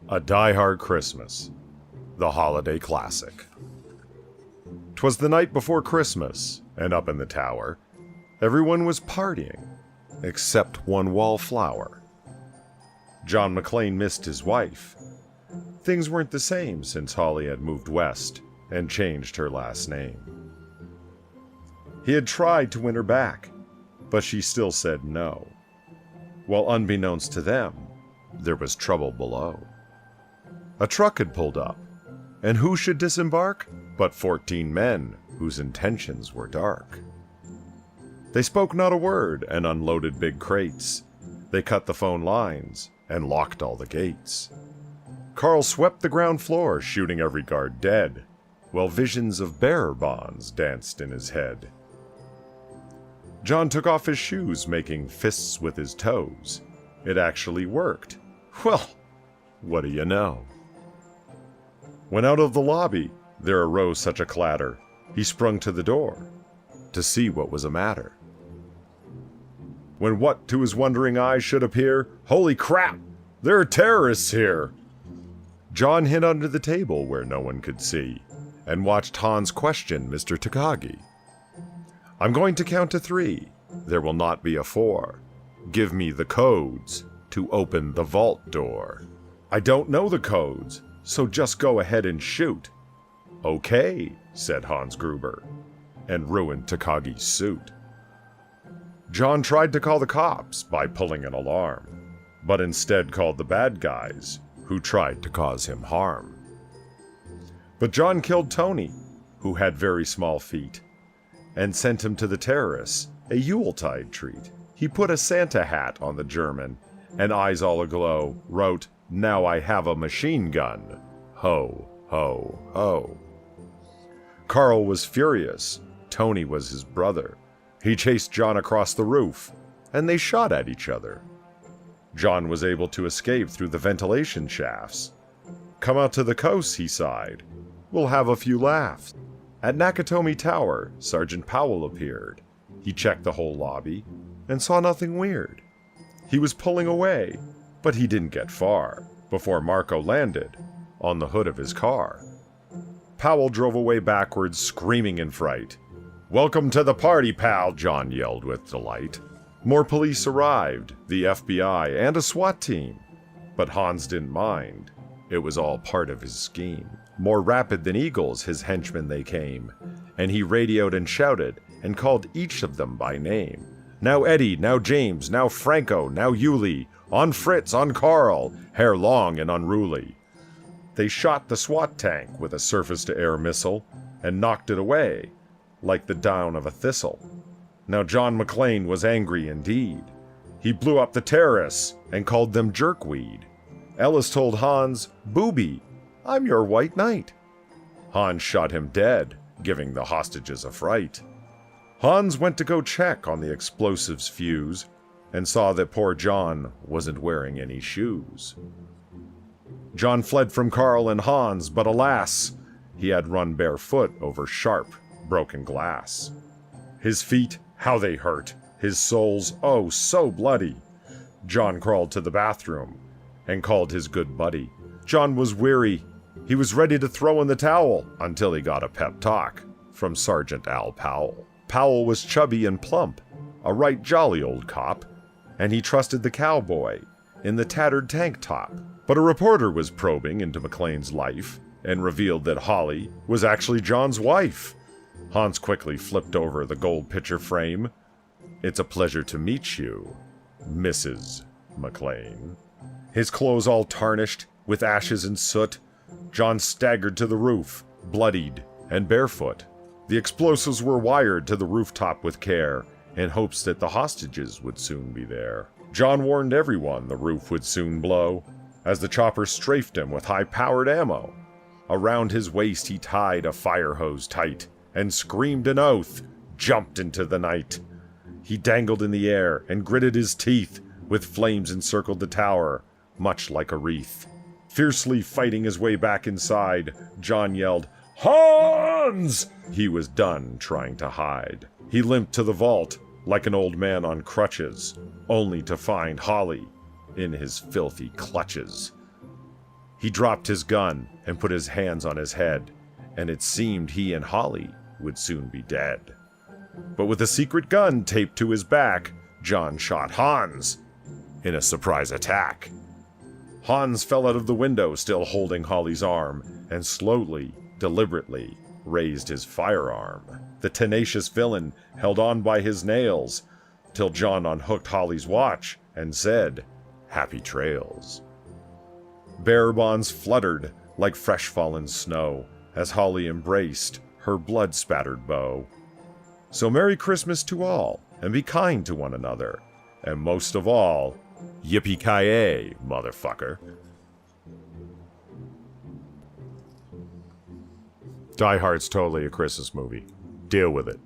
A Die Hard Christmas, the holiday classic. 'Twas the night before Christmas, and up in the tower, everyone was partying, except one wallflower. John McClane missed his wife. Things weren't the same since Holly had moved west and changed her last name. He had tried to win her back, but she still said no. While unbeknownst to them, there was trouble below. A truck had pulled up, and who should disembark but 14 men whose intentions were dark. They spoke not a word and unloaded big crates. They cut the phone lines and locked all the gates. Carl swept the ground floor, shooting every guard dead, while visions of bearer bonds danced in his head. John took off his shoes, making fists with his toes. It actually worked. Well, what do you know? When out of the lobby, there arose such a clatter, he sprung to the door to see what was the matter. When what to his wondering eyes should appear, holy crap, there are terrorists here! John hid under the table where no one could see, and watched Hans question Mr. Takagi. I'm going to count to 3, there will not be a 4. Give me the codes to open the vault door. I don't know the codes, so just go ahead and shoot. Okay, said Hans Gruber, and ruined Takagi's suit. John tried to call the cops by pulling an alarm, but instead called the bad guys who tried to cause him harm. But John killed Tony, who had very small feet, and sent him to the terrorists, a Yuletide treat. He put a Santa hat on the German, and eyes all aglow, wrote, "Now I have a machine gun. Ho, ho, ho." Carl was furious. Tony was his brother. He chased John across the roof, and they shot at each other. John was able to escape through the ventilation shafts. Come out to the coast, he sighed. We'll have a few laughs. At Nakatomi Tower, Sergeant Powell appeared. He checked the whole lobby and saw nothing weird. He was pulling away, but he didn't get far before Marco landed on the hood of his car. Powell drove away backwards, screaming in fright. "Welcome to the party, pal," John yelled with delight. More police arrived, the FBI, and a SWAT team. But Hans didn't mind. It was all part of his scheme. More rapid than eagles, his henchmen they came, and he radioed and shouted and called each of them by name. Now Eddie, now James, now Franco, now Yuli, on Fritz, on Carl, hair long and unruly. They shot the SWAT tank with a surface-to-air missile and knocked it away, like the down of a thistle. Now John McClane was angry indeed. He blew up the terrorists and called them jerkweed. Ellis told Hans, "Booby, I'm your white knight." Hans shot him dead, giving the hostages a fright. Hans went to go check on the explosives fuse and saw that poor John wasn't wearing any shoes. John fled from Carl and Hans, but alas, he had run barefoot over sharp, broken glass. His feet, how they hurt, his soles, oh, so bloody. John crawled to the bathroom and called his good buddy. John was weary. He was ready to throw in the towel until he got a pep talk from Sergeant Al Powell. Powell was chubby and plump, a right jolly old cop, and he trusted the cowboy in the tattered tank top. But a reporter was probing into McClane's life and revealed that Holly was actually John's wife. Hans quickly flipped over the gold picture frame. "It's a pleasure to meet you, Mrs. McClane." His clothes all tarnished with ashes and soot, John staggered to the roof, bloodied and barefoot. The explosives were wired to the rooftop with care, in hopes that the hostages would soon be there. John warned everyone the roof would soon blow, as the chopper strafed him with high-powered ammo. Around his waist he tied a fire hose tight, and screamed an oath, jumped into the night. He dangled in the air and gritted his teeth, with flames encircled the tower, much like a wreath. Fiercely fighting his way back inside, John yelled, "Hans!" He was done trying to hide. He limped to the vault like an old man on crutches, only to find Holly in his filthy clutches. He dropped his gun and put his hands on his head, and it seemed he and Holly would soon be dead. But with a secret gun taped to his back, John shot Hans in a surprise attack. Hans fell out of the window, still holding Holly's arm, and slowly, deliberately raised his firearm. The tenacious villain held on by his nails, till John unhooked Holly's watch and said, "Happy trails." Bearer bonds fluttered like fresh fallen snow as Holly embraced her blood-spattered bow. So Merry Christmas to all, and be kind to one another, and most of all, yippee-ki-yay, motherfucker. Die Hard's totally a Christmas movie. Deal with it.